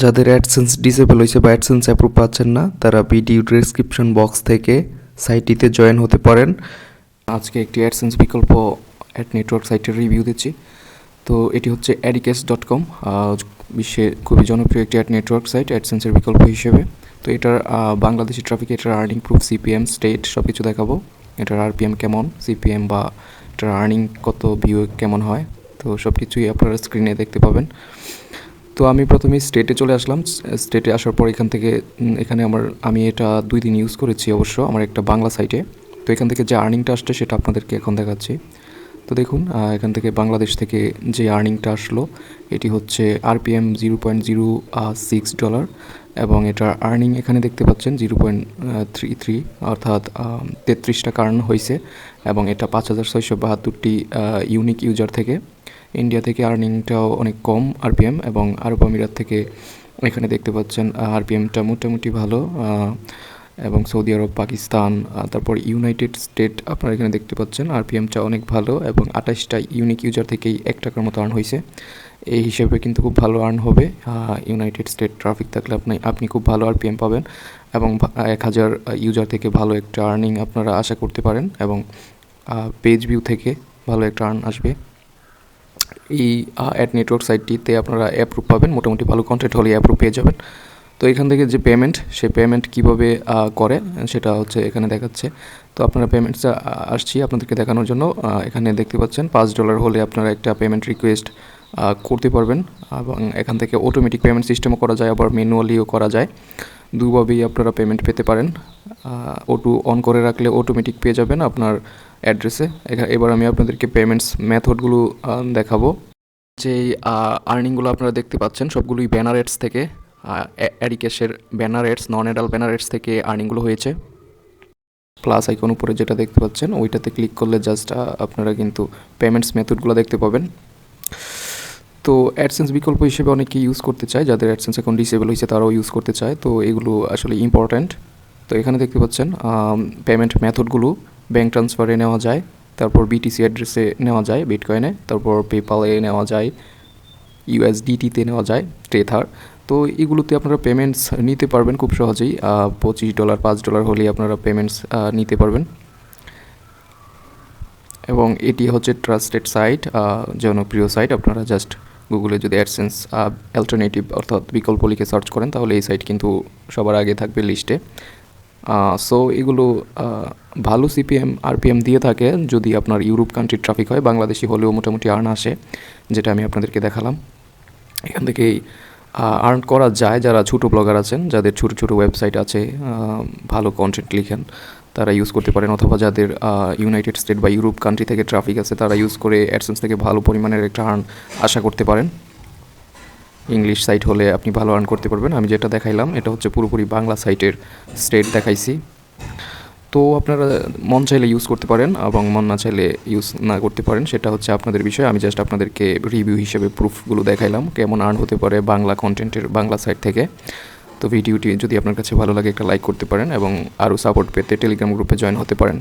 যাদের AdSense disable হয়েছে বা অ্যাডসেন্স অ্যাপ্রুভ পাচ্ছেন না, তারা ভিডিও ডেসক্রিপশন বক্স থেকে সাইটটিতে জয়েন হতে পারেন। আজকে একটি অ্যাডসেন্স বিকল্প অ্যাড নেটওয়ার্ক সাইটের রিভিউ দিচ্ছি। তো এটি হচ্ছে AdCash.com, বিশ্বে খুবই জনপ্রিয় একটি অ্যাড নেটওয়ার্ক সাইট অ্যাডসেন্সের বিকল্প হিসেবে। তো এটার বাংলাদেশি ট্রাফিক, এটার আর্নিং প্রুফ, সিপিএম, স্টেট সব কিছু দেখাবো। এটার আরপিএম কেমন, সিপিএম বা এটার আর্নিং কত, ভিউ কেমন হয়, তো সব কিছুই আপনারা স্ক্রিনে দেখতে পাবেন। তো আমি প্রথমে স্টেটে চলে আসলাম। স্টেটে আসার পর এখানে আমি এটা 2 দিন ইউজ করেছি অবশ্য আমার একটা বাংলা সাইটে। তো এখান থেকে যে আর্নিংটা আসছে সেটা আপনাদেরকে এখন দেখাচ্ছি। তো দেখুন, এখান থেকে বাংলাদেশ থেকে যে আর্নিংটা আসলো এটি হচ্ছে আরপিএম $0.06, এবং এটার আর্নিং এখানে দেখতে পাচ্ছেন 0.33, অর্থাৎ 33 টাকা আর্ন হয়েছে। এবং এটা 5672টি ইউনিক ইউজার থেকে। ইন্ডিয়া থেকে আর্নিংটাও অনেক কম আরপিএম, এবং আরব আমিরাত থেকে এখানে দেখতে পাচ্ছেন আরপিএমটা মোটামুটি ভালো, এবং সৌদি আরব, পাকিস্তান, তারপর ইউনাইটেড স্টেট আপনারা এখানে দেখতে পাচ্ছেন আরপিএমটা অনেক ভালো, এবং 28টা ইউনিক ইউজার থেকেই 1 টাকার মতো আর্ন হয়েছে। এই হিসেবে কিন্তু খুব ভালো আর্ন হবে। ইউনাইটেড স্টেট ট্রাফিক থাকলে আপনি খুব ভালো আরপিএম পাবেন, এবং 1000 ইউজার থেকে ভালো একটা আর্নিং আপনারা আশা করতে পারেন, এবং পেজ ভিউ থেকে ভালো একটা আর্ন আসবে। এই অ্যাড নেটওয়ার্ক সাইটটিতে আপনারা অ্যাপ্রুভ পাবেন, মোটামুটি ভালো কন্টেন্ট হলে অ্যাপ্রুভ পেয়ে যাবেন। তো এখান থেকে যে পেমেন্ট, সেই পেমেন্ট কীভাবে করে সেটা হচ্ছে এখানে দেখাচ্ছে। তো আপনারা পেমেন্টসটা আসছি আপনাদেরকে দেখানোর জন্য। এখানে দেখতে পাচ্ছেন $5 হলে আপনারা একটা পেমেন্ট রিকোয়েস্ট করতে পারবেন, এবং এখান থেকে অটোমেটিক পেমেন্ট সিস্টেমও করা যায়, আবার ম্যানুয়ালিও করা যায়। দুভাবেই আপনারা পেমেন্ট পেতে পারেন। অটো অন করে রাখলে অটোমেটিক পেয়ে যাবেন আপনার অ্যাড্রেসে। এবার আমি আপনাদেরকে পেমেন্টস মেথডগুলো দেখাবো। যেই আর্নিংগুলো আপনারা দেখতে পাচ্ছেন সবগুলোই ব্যানার অ্যাডস থেকে, AdCash'ের ব্যানার অ্যাডস, নন অ্যাডাল ব্যানার অ্যাডস থেকে আর্নিংগুলো হয়েছে। প্লাস আইকন উপরে যেটা দেখতে পাচ্ছেন ওইটাতে ক্লিক করলে জাস্ট আপনারা কিন্তু পেমেন্টস মেথডগুলো দেখতে পাবেন। তো অ্যাডসেন্স বিকল্প হিসেবে অনেকেই ইউজ করতে চায়, যাদের অ্যাডসেন্স এখন ডিসেবল হয়েছে তারাও ইউজ করতে চায়। তো এগুলো আসলে ইম্পর্ট্যান্ট। তো এখানে দেখতে পাচ্ছেন পেমেন্ট মেথডগুলো ব্যাঙ্ক ট্রান্সফারে নেওয়া যায়, তারপর বিটিসি অ্যাড্রেসে নেওয়া যায়, বিটকয়েনে, তারপর পেপালে নেওয়া যায়, ইউএসডিটিতে নেওয়া যায়, টেথার। তো এগুলোতে আপনারা পেমেন্টস নিতে পারবেন খুব সহজেই। $25, $5 হলেই আপনারা পেমেন্টস নিতে পারবেন। এবং এটি হচ্ছে ট্রাস্টেড সাইট, জনপ্রিয় সাইট। আপনারা জাস্ট গুগলে যদি অ্যাডসেন্স অ্যালটারনেটিভ অর্থাৎ বিকল্প লিখে সার্চ করেন তাহলে এই সাইট কিন্তু সবার আগে থাকবে লিস্টে। সো এগুলো ভালো সিপিএম, আরপিএম দিয়ে থাকে যদি আপনার ইউরোপ কান্ট্রির ট্রাফিক হয়। বাংলাদেশি হলেও মোটামুটি আর্ন আসে, যেটা আমি আপনাদেরকে দেখালাম। এখান থেকেই আর্ন করা যায় যারা ছোটো ব্লগার আছেন, যাদের ছোটো ছোটো ওয়েবসাইট আছে, ভালো কন্টেন্ট লিখেন, তারা ইউজ করতে পারেন। অথবা যাদের ইউনাইটেড স্টেট বা ইউরোপ কান্ট্রি থেকে ট্রাফিক আছে তারা ইউজ করে অ্যাডসেন্স থেকে ভালো পরিমাণের একটা আর্ন আশা করতে পারেন। ইংলিশ সাইট হলে আপনি ভালো আর্ন করতে পারবেন। আমি যেটা দেখাইলাম এটা হচ্ছে পুরোপুরি বাংলা সাইটের স্টেট দেখাইছি। তো আপনারা মন চাইলে ইউজ করতে পারেন, এবং মন না চাইলে ইউজ না করতে পারেন, সেটা হচ্ছে আপনাদের বিষয়। আমি জাস্ট আপনাদেরকে রিভিউ হিসেবে প্রুফগুলো দেখাইলাম কেমন আর্ন হতে পারে বাংলা কন্টেন্টের বাংলা সাইট থেকে। তো ভিডিওটি যদি আপনার কাছে ভালো লাগে একটা লাইক করতে পারেন, এবং আরও সাপোর্ট পেতে টেলিগ্রাম গ্রুপে জয়েন হতে পারেন।